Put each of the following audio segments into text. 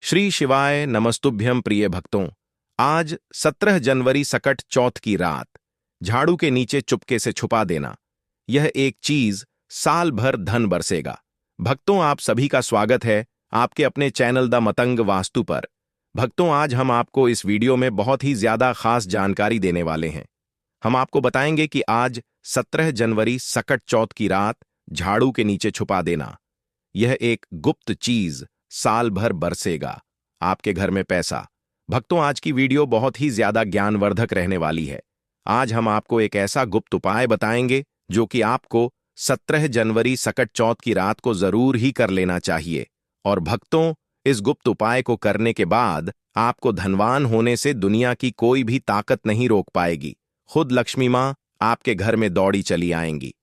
श्री शिवाय नमस्तुभ्यं प्रिय भक्तों। आज 17 जनवरी सकट चौथ की रात झाड़ू के नीचे चुपके से छुपा देना, यह एक चीज साल भर धन बरसेगा। भक्तों, आप सभी का स्वागत है आपके अपने चैनल द मतंग वास्तु पर। भक्तों, आज हम आपको इस वीडियो में बहुत ही ज्यादा खास जानकारी देने वाले हैं। हम आपको बताएंगे कि आज 17 जनवरी सकट चौथ की रात झाड़ू के नीचे छुपा देना, यह एक गुप्त चीज साल भर बरसेगा आपके घर में पैसा। भक्तों, आज की वीडियो बहुत ही ज्यादा ज्ञानवर्धक रहने वाली है। आज हम आपको एक ऐसा गुप्त उपाय बताएंगे जो कि आपको 17 जनवरी सकट चौथ की रात को जरूर ही कर लेना चाहिए। और भक्तों, इस गुप्त उपाय को करने के बाद आपको धनवान होने से दुनिया की कोई भी ताकत नहीं रोक पाएगी। खुद लक्ष्मी मां आपके घर में दौड़ी चली आएंगी।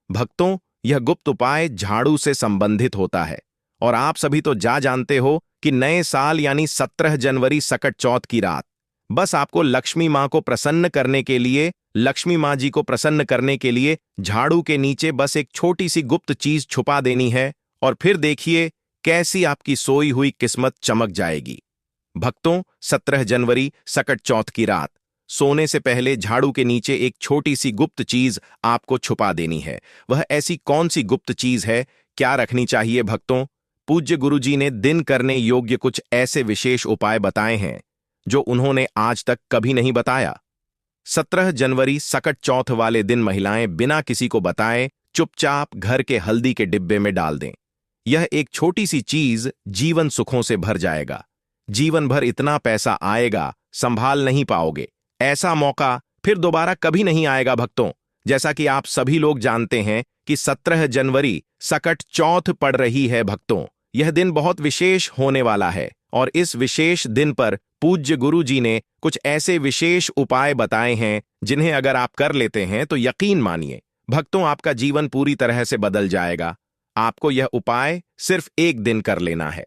भक्तों, यह गुप्त उपाय झाड़ू से संबंधित होता है और आप सभी तो जानते हो कि नए साल यानी 17 जनवरी सकट चौथ की रात बस आपको लक्ष्मी मां को प्रसन्न करने के लिए, लक्ष्मी मां जी को प्रसन्न करने के लिए झाड़ू के नीचे बस एक छोटी सी गुप्त चीज छुपा देनी है और फिर देखिए कैसी आपकी सोई हुई किस्मत चमक जाएगी। भक्तों, 17 जनवरी सकट चौथ की रात सोने से पहले झाड़ू के नीचे एक छोटी सी गुप्त चीज आपको छुपा देनी है। वह ऐसी कौन सी गुप्त चीज है, क्या रखनी चाहिए? भक्तों, पूज्य गुरुजी ने दिन करने योग्य कुछ ऐसे विशेष उपाय बताए हैं जो उन्होंने आज तक कभी नहीं बताया। 17 जनवरी सकट चौथ वाले दिन महिलाएं बिना किसी को बताए चुपचाप घर के हल्दी के डिब्बे में डाल दें। यह एक छोटी सी चीज जीवन सुखों से भर जाएगा। जीवन भर इतना पैसा आएगा, संभाल नहीं पाओगे। ऐसा मौका फिर दोबारा कभी नहीं आएगा। भक्तों, जैसा कि आप सभी लोग जानते हैं कि 17 जनवरी सकट चौथ पड़ रही है। भक्तों, यह दिन बहुत विशेष होने वाला है और इस विशेष दिन पर पूज्य गुरु जी ने कुछ ऐसे विशेष उपाय बताए हैं जिन्हें अगर आप कर लेते हैं तो यकीन मानिए भक्तों, आपका जीवन पूरी तरह से बदल जाएगा। आपको यह उपाय सिर्फ एक दिन कर लेना है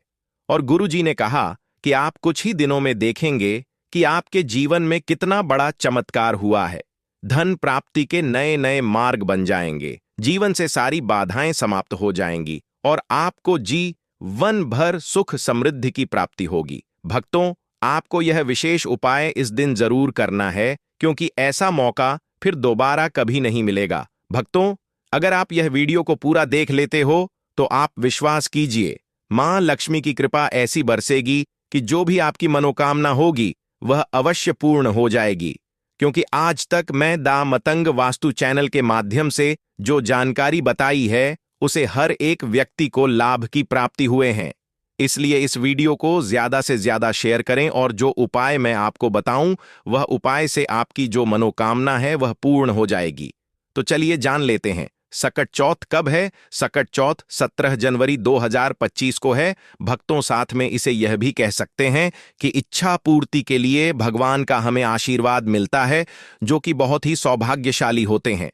और गुरु जी ने कहा कि आप कुछ ही दिनों में देखेंगे कि आपके जीवन में कितना बड़ा चमत्कार हुआ है। धन प्राप्ति के नए नए मार्ग बन जाएंगे, जीवन से सारी बाधाएं समाप्त हो जाएंगी और आपको जीवन भर सुख समृद्धि की प्राप्ति होगी। भक्तों, आपको यह विशेष उपाय इस दिन जरूर करना है क्योंकि ऐसा मौका फिर दोबारा कभी नहीं मिलेगा। भक्तों, अगर आप यह वीडियो को पूरा देख लेते हो तो आप विश्वास कीजिए, मां लक्ष्मी की कृपा ऐसी बरसेगी कि जो भी आपकी मनोकामना होगी वह अवश्य पूर्ण हो जाएगी। क्योंकि आज तक मैं द मतंग वास्तु चैनल के माध्यम से जो जानकारी बताई है उसे हर एक व्यक्ति को लाभ की प्राप्ति हुए हैं। इसलिए इस वीडियो को ज्यादा से ज्यादा शेयर करें और जो उपाय मैं आपको बताऊं वह उपाय से आपकी जो मनोकामना है वह पूर्ण हो जाएगी। तो चलिए जान लेते हैं सकट चौथ कब है। सकट चौथ 17 जनवरी 2025 को है। भक्तों, साथ में इसे यह भी कह सकते हैं कि इच्छा पूर्ति के लिए भगवान का हमें आशीर्वाद मिलता है, जो कि बहुत ही सौभाग्यशाली होते हैं।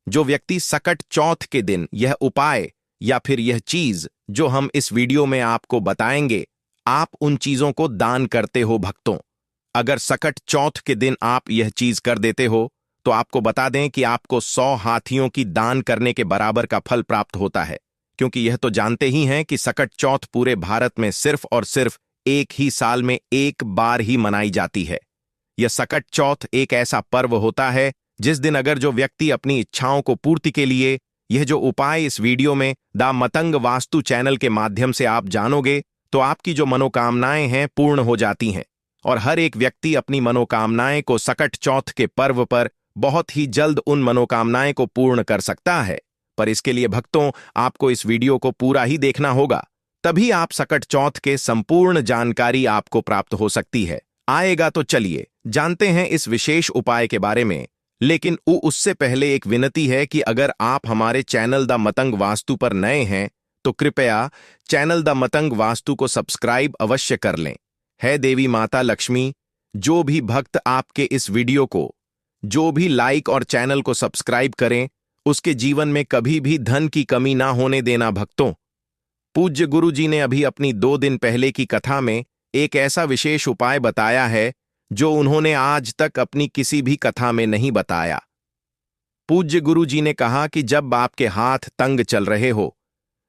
जो व्यक्ति सकट चौथ के दिन यह उपाय या फिर यह चीज जो हम इस वीडियो में आपको बताएंगे, आप उन चीजों को दान करते हो। भक्तों, अगर सकट चौथ के दिन आप यह चीज कर देते हो तो आपको बता दें कि आपको 100 हाथियों की दान करने के बराबर का फल प्राप्त होता है। क्योंकि यह तो जानते ही हैं कि सकट चौथ पूरे भारत में सिर्फ और सिर्फ एक ही साल में एक बार ही मनाई जाती है। यह सकट चौथ एक ऐसा पर्व होता है जिस दिन अगर जो व्यक्ति अपनी इच्छाओं को पूर्ति के लिए यह जो उपाय इस वीडियो में द मतंग वास्तु चैनल के माध्यम से आप जानोगे तो आपकी जो मनोकामनाएं हैं पूर्ण हो जाती हैं और हर एक व्यक्ति अपनी मनोकामनाएं को सकट चौथ के पर्व पर बहुत ही जल्द उन मनोकामनाएं को पूर्ण कर सकता है। पर इसके लिए भक्तों, आपको इस वीडियो को पूरा ही देखना होगा, तभी आप सकट चौथ के संपूर्ण जानकारी आपको प्राप्त हो सकती है। आएगा तो चलिए जानते हैं इस विशेष उपाय के बारे में। लेकिन उससे पहले एक विनती है कि अगर आप हमारे चैनल द मतंग वास्तु पर नए हैं तो कृपया चैनल द मतंग वास्तु को सब्सक्राइब अवश्य कर लें। है देवी माता लक्ष्मी, जो भी भक्त आपके इस वीडियो को जो भी लाइक और चैनल को सब्सक्राइब करें उसके जीवन में कभी भी धन की कमी ना होने देना। भक्तों, पूज्य गुरु जी ने अभी अपनी 2 दिन पहले की कथा में एक ऐसा विशेष उपाय बताया है जो उन्होंने आज तक अपनी किसी भी कथा में नहीं बताया। पूज्य गुरु जी ने कहा कि जब आपके हाथ तंग चल रहे हो,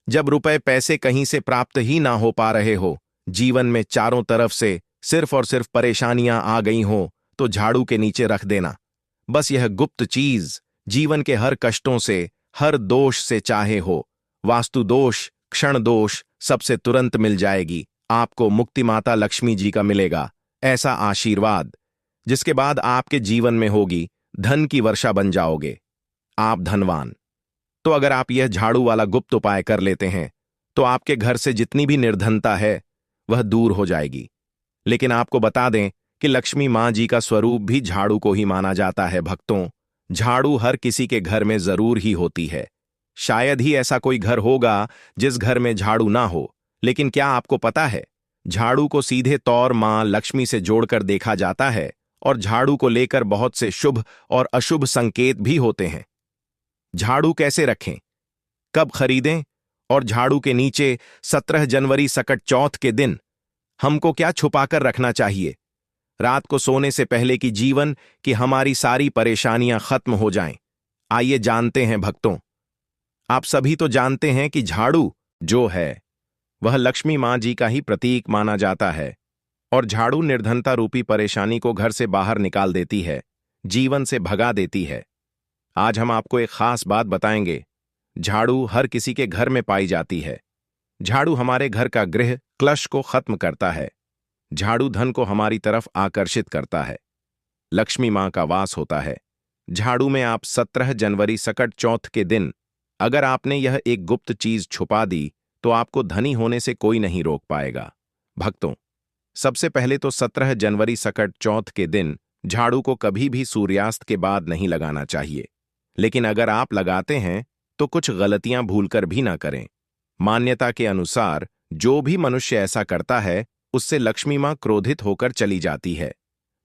जब रुपए पैसे कहीं से प्राप्त ही ना हो पा रहे हो, जीवन में चारों तरफ से सिर्फ और सिर्फ परेशानियां आ गई हों तो झाड़ू के नीचे रख देना। बस यह गुप्त चीज जीवन के हर कष्टों से, हर दोष से, चाहे हो वास्तु दोष, क्षण दोष, सबसे तुरंत मिल जाएगी। आपको मुक्ति माता लक्ष्मी जी का मिलेगा ऐसा आशीर्वाद, जिसके बाद आपके जीवन में होगी धन की वर्षा, बन जाओगे आप धनवान। तो अगर आप यह झाड़ू वाला गुप्त उपाय कर लेते हैं तो आपके घर से जितनी भी निर्धनता है वह दूर हो जाएगी। लेकिन आपको बता दें कि लक्ष्मी मां जी का स्वरूप भी झाड़ू को ही माना जाता है भक्तों। झाड़ू हर किसी के घर में जरूर ही होती है। शायद ही ऐसा कोई घर होगा जिस घर में झाड़ू ना हो। लेकिन क्या आपको पता है, झाड़ू को सीधे तौर मां लक्ष्मी से जोड़कर देखा जाता है और झाड़ू को लेकर बहुत से शुभ और अशुभ संकेत भी होते हैं। झाड़ू कैसे रखें, कब खरीदें और झाड़ू के नीचे 17 जनवरी सकट चौथ के दिन हमको क्या छुपाकर रखना चाहिए, रात को सोने से पहले की जीवन की हमारी सारी परेशानियां खत्म हो जाएं। आइए जानते हैं भक्तों। आप सभी तो जानते हैं कि झाड़ू जो है वह लक्ष्मी मां जी का ही प्रतीक माना जाता है और झाड़ू निर्धनता रूपी परेशानी को घर से बाहर निकाल देती है, जीवन से भगा देती है। आज हम आपको एक खास बात बताएंगे। झाड़ू हर किसी के घर में पाई जाती है। झाड़ू हमारे घर का गृह क्लश को खत्म करता है। झाड़ू धन को हमारी तरफ आकर्षित करता है। लक्ष्मी मां का वास होता है झाड़ू में। आप 17 जनवरी सकट चौथ के दिन अगर आपने यह एक गुप्त चीज छुपा दी तो आपको धनी होने से कोई नहीं रोक पाएगा। भक्तों, सबसे पहले तो 17 जनवरी सकट चौथ के दिन झाड़ू को कभी भी सूर्यास्त के बाद नहीं लगाना चाहिए। लेकिन अगर आप लगाते हैं तो कुछ गलतियां भूलकर भी ना करें। मान्यता के अनुसार जो भी मनुष्य ऐसा करता है उससे लक्ष्मी मां क्रोधित होकर चली जाती है।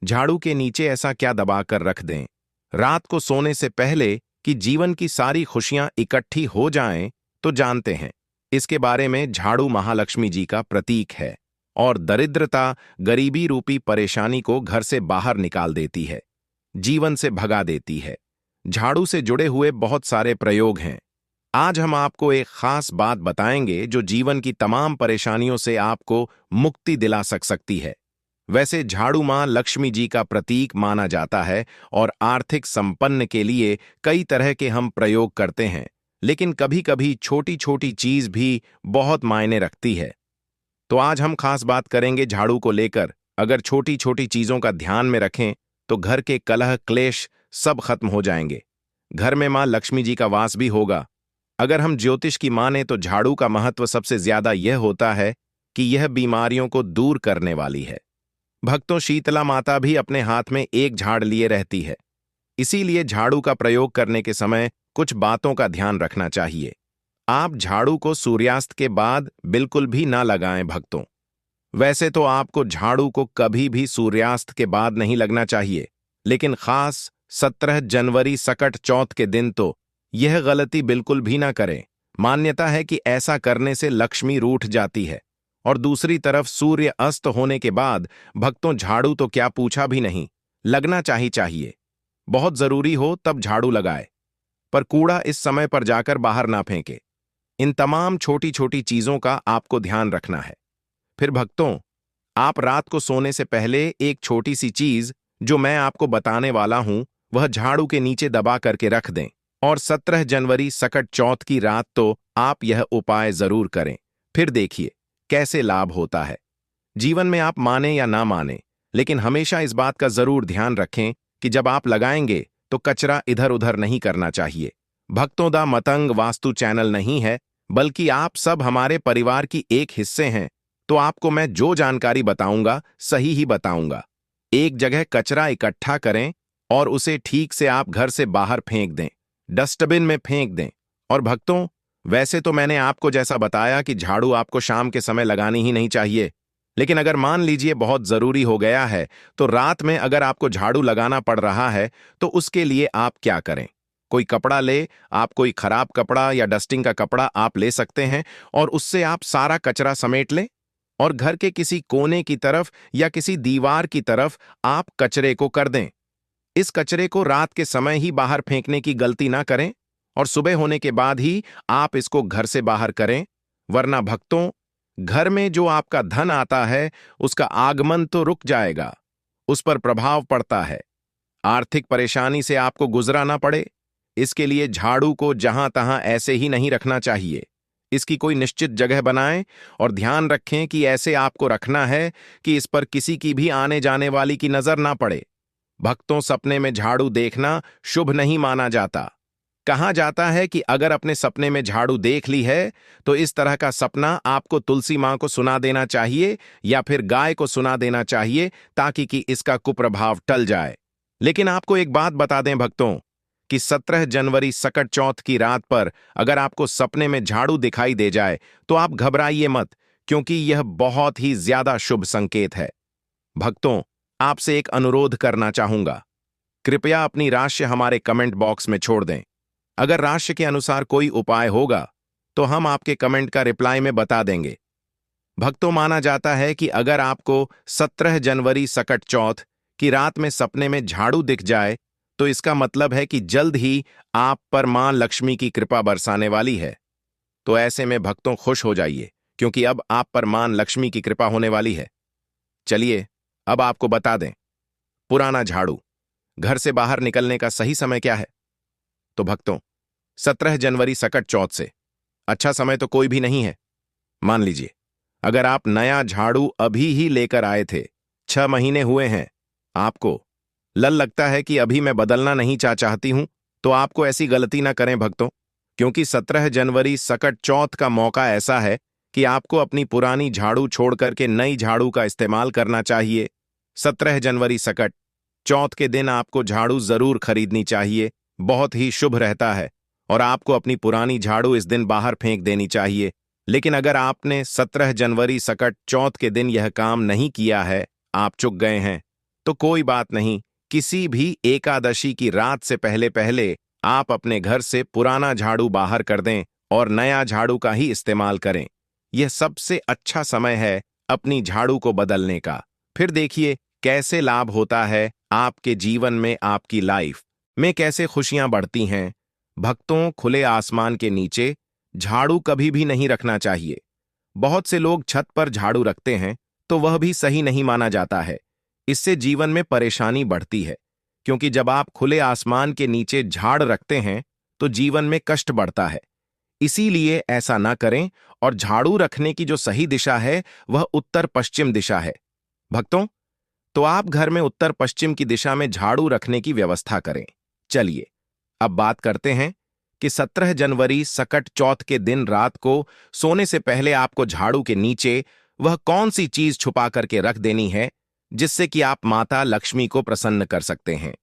झाड़ू के नीचे ऐसा क्या दबाकर रख दें रात को सोने से पहले कि जीवन की सारी खुशियां इकट्ठी हो जाएं, तो जानते हैं इसके बारे में। झाड़ू महालक्ष्मी जी का प्रतीक है और दरिद्रता, गरीबी रूपी परेशानी को घर से बाहर निकाल देती है, जीवन से भगा देती है। झाड़ू से जुड़े हुए बहुत सारे प्रयोग हैं। आज हम आपको एक खास बात बताएंगे जो जीवन की तमाम परेशानियों से आपको मुक्ति दिला सकती है। वैसे झाड़ू मां लक्ष्मी जी का प्रतीक माना जाता है और आर्थिक संपन्न के लिए कई तरह के हम प्रयोग करते हैं, लेकिन कभी कभी छोटी छोटी चीज भी बहुत मायने रखती है। तो आज हम खास बात करेंगे झाड़ू को लेकर। अगर छोटी छोटी चीजों का ध्यान में रखें तो घर के कलह क्लेश सब खत्म हो जाएंगे। घर में मां लक्ष्मी जी का वास भी होगा। अगर हम ज्योतिष की माने तो झाड़ू का महत्व सबसे ज्यादा यह होता है कि यह बीमारियों को दूर करने वाली है। भक्तों, शीतला माता भी अपने हाथ में एक झाड़ लिए रहती है। इसीलिए झाड़ू का प्रयोग करने के समय कुछ बातों का ध्यान रखना चाहिए। आप झाड़ू को सूर्यास्त के बाद बिल्कुल भी ना लगाएं भक्तों। वैसे तो आपको झाड़ू को कभी भी सूर्यास्त के बाद नहीं लगना चाहिए, लेकिन खास 17 जनवरी सकट चौथ के दिन तो यह गलती बिल्कुल भी ना करें। मान्यता है कि ऐसा करने से लक्ष्मी रूठ जाती है। और दूसरी तरफ सूर्य अस्त होने के बाद भक्तों झाड़ू तो क्या पूछा भी नहीं, लगना चाहिए। बहुत जरूरी हो तब झाड़ू लगाए, पर कूड़ा इस समय पर जाकर बाहर ना फेंके। इन तमाम छोटी छोटी चीजों का आपको ध्यान रखना है। फिर भक्तों, आप रात को सोने से पहले एक छोटी सी चीज जो मैं आपको बताने वाला हूं वह झाड़ू के नीचे दबा करके रख दें और 17 जनवरी सकट चौथ की रात तो आप यह उपाय जरूर करें। फिर देखिए कैसे लाभ होता है। जीवन में आप माने या ना माने, लेकिन हमेशा इस बात का जरूर ध्यान रखें कि जब आप लगाएंगे तो कचरा इधर उधर नहीं करना चाहिए। भक्तों, दा मतंग वास्तु चैनल नहीं है, बल्कि आप सब हमारे परिवार की एक हिस्से हैं। तो आपको मैं जो जानकारी बताऊंगा सही ही बताऊंगा। एक जगह कचरा इकट्ठा करें और उसे ठीक से आप घर से बाहर फेंक दें, डस्टबिन में फेंक दें। और भक्तों, वैसे तो मैंने आपको जैसा बताया कि झाड़ू आपको शाम के समय लगानी ही नहीं चाहिए, लेकिन अगर मान लीजिए बहुत जरूरी हो गया है तो रात में अगर आपको झाड़ू लगाना पड़ रहा है तो उसके लिए आप क्या करें। कोई कपड़ा ले, आप कोई खराब कपड़ा या डस्टिंग का कपड़ा आप ले सकते हैं और उससे आप सारा कचरा समेट लें और घर के किसी कोने की तरफ या किसी दीवार की तरफ आप कचरे को कर दें। इस कचरे को रात के समय ही बाहर फेंकने की गलती ना करें और सुबह होने के बाद ही आप इसको घर से बाहर करें, वरना भक्तों घर में जो आपका धन आता है उसका आगमन तो रुक जाएगा, उस पर प्रभाव पड़ता है। आर्थिक परेशानी से आपको गुजरा ना पड़े, इसके लिए झाड़ू को जहां तहां ऐसे ही नहीं रखना चाहिए। इसकी कोई निश्चित जगह बनाएं और ध्यान रखें कि ऐसे आपको रखना है कि इस पर किसी की भी आने जाने वाली की नजर ना पड़े। भक्तों, सपने में झाड़ू देखना शुभ नहीं माना जाता। कहा जाता है कि अगर अपने सपने में झाड़ू देख ली है तो इस तरह का सपना आपको तुलसी मां को सुना देना चाहिए या फिर गाय को सुना देना चाहिए, ताकि कि इसका कुप्रभाव टल जाए। लेकिन आपको एक बात बता दें भक्तों, कि 17 जनवरी सकट चौथ की रात पर अगर आपको सपने में झाड़ू दिखाई दे जाए तो आप घबराइए मत, क्योंकि यह बहुत ही ज्यादा शुभ संकेत है। भक्तों, आपसे एक अनुरोध करना चाहूंगा। कृपया अपनी राशि हमारे कमेंट बॉक्स में छोड़ दें। अगर राशि के अनुसार कोई उपाय होगा तो हम आपके कमेंट का रिप्लाई में बता देंगे। भक्तों, माना जाता है कि अगर आपको 17 जनवरी सकट चौथ की रात में सपने में झाड़ू दिख जाए तो इसका मतलब है कि जल्द ही आप पर मां लक्ष्मी की कृपा बरसाने वाली है। तो ऐसे में भक्तों खुश हो जाइए, क्योंकि अब आप पर मां लक्ष्मी की कृपा होने वाली है। चलिए अब आपको बता दें, पुराना झाड़ू घर से बाहर निकलने का सही समय क्या है? तो भक्तों, 17 जनवरी सकट चौथ से अच्छा समय तो कोई भी नहीं है। मान लीजिए अगर आप नया झाड़ू अभी ही लेकर आए थे, 6 महीने हुए हैं, आपको लगता है कि अभी मैं बदलना नहीं चाहती हूं, तो आपको ऐसी गलती ना करें भक्तों, क्योंकि 17 जनवरी सकट चौथ का मौका ऐसा है कि आपको अपनी पुरानी झाड़ू छोड़ करके नई झाड़ू का इस्तेमाल करना चाहिए। 17 जनवरी सकट चौथ के दिन आपको झाड़ू जरूर खरीदनी चाहिए, बहुत ही शुभ रहता है, और आपको अपनी पुरानी झाड़ू इस दिन बाहर फेंक देनी चाहिए। लेकिन अगर आपने 17 जनवरी सकट चौथ के दिन यह काम नहीं किया है, आप चूक गए हैं, तो कोई बात नहीं। किसी भी एकादशी की रात से पहले पहले आप अपने घर से पुराना झाड़ू बाहर कर दें और नया झाड़ू का ही इस्तेमाल करें। यह सबसे अच्छा समय है अपनी झाड़ू को बदलने का। फिर देखिए कैसे लाभ होता है आपके जीवन में, आपकी लाइफ में कैसे खुशियां बढ़ती हैं। भक्तों, खुले आसमान के नीचे झाड़ू कभी भी नहीं रखना चाहिए। बहुत से लोग छत पर झाड़ू रखते हैं, तो वह भी सही नहीं माना जाता है। इससे जीवन में परेशानी बढ़ती है, क्योंकि जब आप खुले आसमान के नीचे झाड़ रखते हैं तो जीवन में कष्ट बढ़ता है। इसीलिए ऐसा ना करें, और झाड़ू रखने की जो सही दिशा है वह उत्तर पश्चिम दिशा है। भक्तों, तो आप घर में उत्तर पश्चिम की दिशा में झाड़ू रखने की व्यवस्था करें। चलिए अब बात करते हैं कि 17 जनवरी सकट चौथ के दिन रात को सोने से पहले आपको झाड़ू के नीचे वह कौन सी चीज छुपा करके रख देनी है जिससे कि आप माता लक्ष्मी को प्रसन्न कर सकते हैं।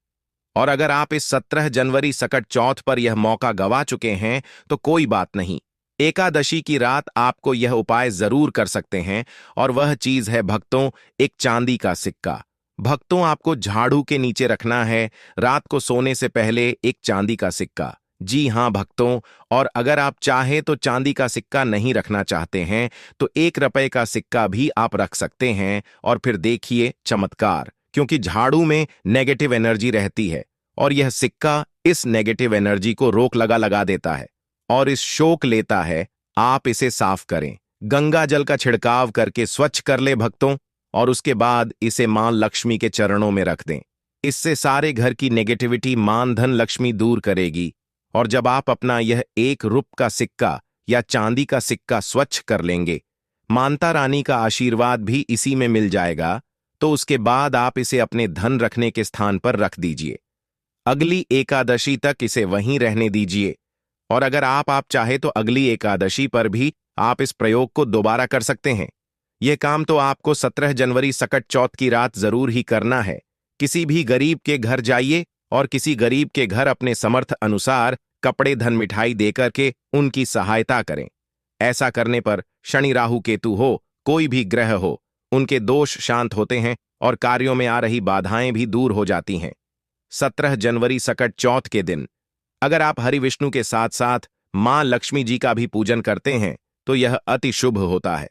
और अगर आप इस 17 जनवरी सकट चौथ पर यह मौका गवा चुके हैं तो कोई बात नहीं, एकादशी की रात आपको यह उपाय जरूर कर सकते हैं, और वह चीज है भक्तों एक चांदी का सिक्का। भक्तों, आपको झाड़ू के नीचे रखना है रात को सोने से पहले एक चांदी का सिक्का। जी हां भक्तों, और अगर आप चाहें तो चांदी का सिक्का नहीं रखना चाहते हैं तो 1 रुपए का सिक्का भी आप रख सकते हैं। और फिर देखिए चमत्कार, क्योंकि झाड़ू में नेगेटिव एनर्जी रहती है और यह सिक्का इस नेगेटिव एनर्जी को रोक लगा देता है और इस शोक लेता है। आप इसे साफ करें, गंगा जल का छिड़काव करके स्वच्छ कर ले भक्तों, और उसके बाद इसे मां लक्ष्मी के चरणों में रख दें। इससे सारे घर की नेगेटिविटी मान धन लक्ष्मी दूर करेगी। और जब आप अपना यह 1 रुपए का सिक्का या चांदी का सिक्का स्वच्छ कर लेंगे, माता रानी का आशीर्वाद भी इसी में मिल जाएगा, तो उसके बाद आप इसे अपने धन रखने के स्थान पर रख दीजिए। अगली एकादशी तक इसे वहीं रहने दीजिए, और अगर आप चाहे तो अगली एकादशी पर भी आप इस प्रयोग को दोबारा कर सकते हैं। यह काम तो आपको 17 जनवरी सकट चौथ की रात जरूर ही करना है। किसी भी गरीब के घर जाइए और किसी गरीब के घर अपने समर्थ अनुसार कपड़े धन मिठाई देकर के उनकी सहायता करें। ऐसा करने पर शनि राहु केतु हो, कोई भी ग्रह हो, उनके दोष शांत होते हैं और कार्यों में आ रही बाधाएं भी दूर हो जाती हैं। 17 जनवरी सकट चौथ के दिन अगर आप हरि विष्णु के साथ साथ मां लक्ष्मी जी का भी पूजन करते हैं तो यह अति शुभ होता है।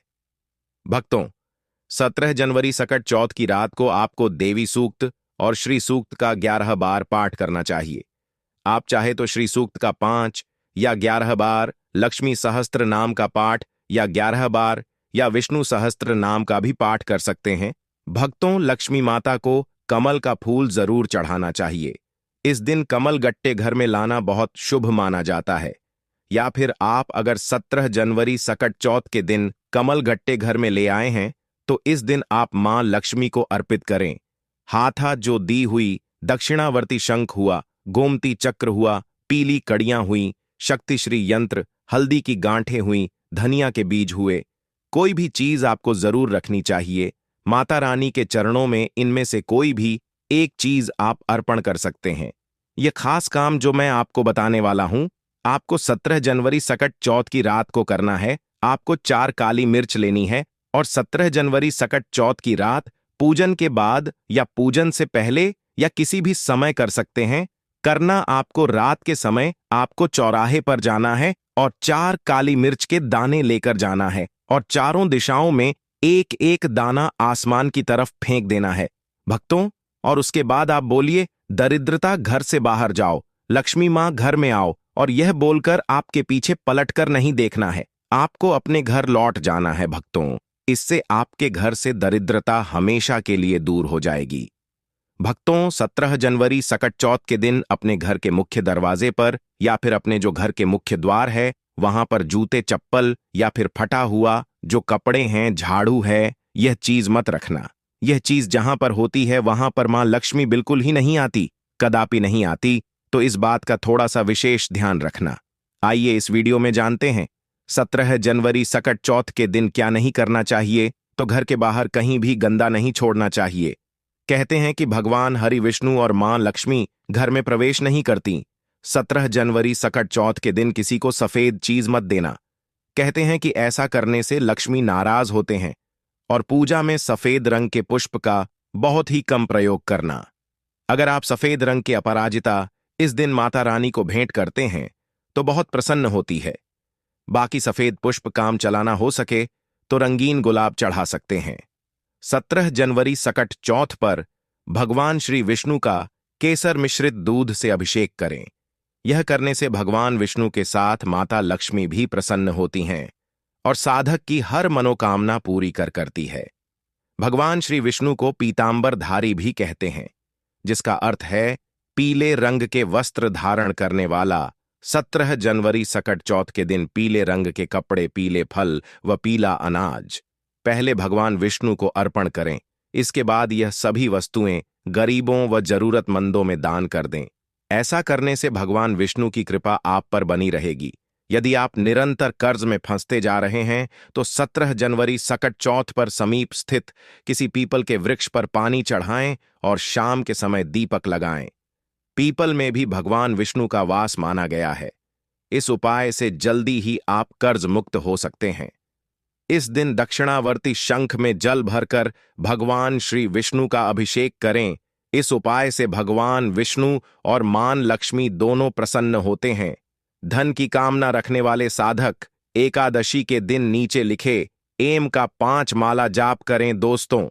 भक्तों, 17 जनवरी सकट चौथ की रात को आपको देवी सूक्त और श्री सूक्त का 11 बार पाठ करना चाहिए। आप चाहे तो श्री सूक्त का 5 या 11 बार, लक्ष्मी सहस्त्र नाम का पाठ या 11 बार, या विष्णु सहस्त्र नाम का भी पाठ कर सकते हैं। भक्तों, लक्ष्मी माता को कमल का फूल जरूर चढ़ाना चाहिए। इस दिन कमल गट्टे घर में लाना बहुत शुभ माना जाता है। या फिर आप अगर 17 जनवरी सकट चौथ के दिन कमल गट्टे घर में ले आए हैं तो इस दिन आप मां लक्ष्मी को अर्पित करें। हाथ जो दी हुई दक्षिणावर्ती शंख हुआ, गोमती चक्र हुआ, पीली कड़ियां हुई, शक्तिश्री यंत्र, हल्दी की गांठें हुई, धनिया के बीज हुए, कोई भी चीज आपको जरूर रखनी चाहिए। माता रानी के चरणों में इनमें से कोई भी एक चीज आप अर्पण कर सकते हैं। यह खास काम जो मैं आपको बताने वाला हूं, आपको 17 जनवरी सकट चौथ की रात को करना है। आपको 4 काली मिर्च लेनी है और 17 जनवरी सकट चौथ की रात पूजन के बाद या पूजन से पहले या किसी भी समय कर सकते हैं। करना आपको रात के समय आपको चौराहे पर जाना है और 4 काली मिर्च के दाने लेकर जाना है और चारों दिशाओं में एक एक दाना आसमान की तरफ फेंक देना है भक्तों। और उसके बाद आप बोलिए, दरिद्रता घर से बाहर जाओ, लक्ष्मी मां घर में आओ, और यह बोलकर आपके पीछे पलटकर नहीं देखना है। आपको अपने घर लौट जाना है भक्तों। इससे आपके घर से दरिद्रता हमेशा के लिए दूर हो जाएगी। भक्तों, 17 जनवरी सकट चौथ के दिन अपने घर के मुख्य दरवाजे पर या फिर अपने जो घर के मुख्य द्वार है वहां पर जूते, चप्पल या फिर फटा हुआ जो कपड़े हैं, झाड़ू है, यह चीज मत रखना। यह चीज जहां पर होती है वहां पर मां लक्ष्मी बिल्कुल ही नहीं आती, कदापि नहीं आती। तो इस बात का थोड़ा सा विशेष ध्यान रखना। आइए इस वीडियो में जानते हैं 17 जनवरी सकट चौथ के दिन क्या नहीं करना चाहिए। तो घर के बाहर कहीं भी गंदा नहीं छोड़ना चाहिए। कहते हैं कि भगवान हरि, विष्णु और मां लक्ष्मी घर में प्रवेश नहीं करती। 17 जनवरी सकट चौथ के दिन किसी को सफेद चीज मत देना। कहते हैं कि ऐसा करने से लक्ष्मी नाराज होते हैं। और पूजा में सफेद रंग के पुष्प का बहुत ही कम प्रयोग करना। अगर आप सफेद रंग के अपराजिता इस दिन माता रानी को भेंट करते हैं तो बहुत प्रसन्न होती है। बाकी सफेद पुष्प काम चलाना हो सके तो रंगीन गुलाब चढ़ा सकते हैं। 17 जनवरी सकट चौथ पर भगवान श्री विष्णु का केसर मिश्रित दूध से अभिषेक करें। यह करने से भगवान विष्णु के साथ माता लक्ष्मी भी प्रसन्न होती हैं और साधक की हर मनोकामना पूरी करती है। भगवान श्री विष्णु को पीतांबरधारी भी कहते हैं, जिसका अर्थ है पीले रंग के वस्त्र धारण करने वाला। 17 जनवरी सकट चौथ के दिन पीले रंग के कपड़े, पीले फल व पीला अनाज पहले भगवान विष्णु को अर्पण करें। इसके बाद यह सभी वस्तुएं गरीबों व जरूरतमंदों में दान कर दें। ऐसा करने से भगवान विष्णु की कृपा आप पर बनी रहेगी। यदि आप निरंतर कर्ज में फंसते जा रहे हैं तो 17 जनवरी सकट चौथ पर समीप स्थित किसी पीपल के वृक्ष पर पानी चढ़ाएं और शाम के समय दीपक लगाएं। पीपल में भी भगवान विष्णु का वास माना गया है। इस उपाय से जल्दी ही आप कर्ज मुक्त हो सकते हैं। इस दिन दक्षिणावर्ती शंख में जल भरकर भगवान श्री विष्णु का अभिषेक करें। इस उपाय से भगवान विष्णु और मां लक्ष्मी दोनों प्रसन्न होते हैं। धन की कामना रखने वाले साधक एकादशी के दिन नीचे लिखे एम का 5 माला जाप करें दोस्तों।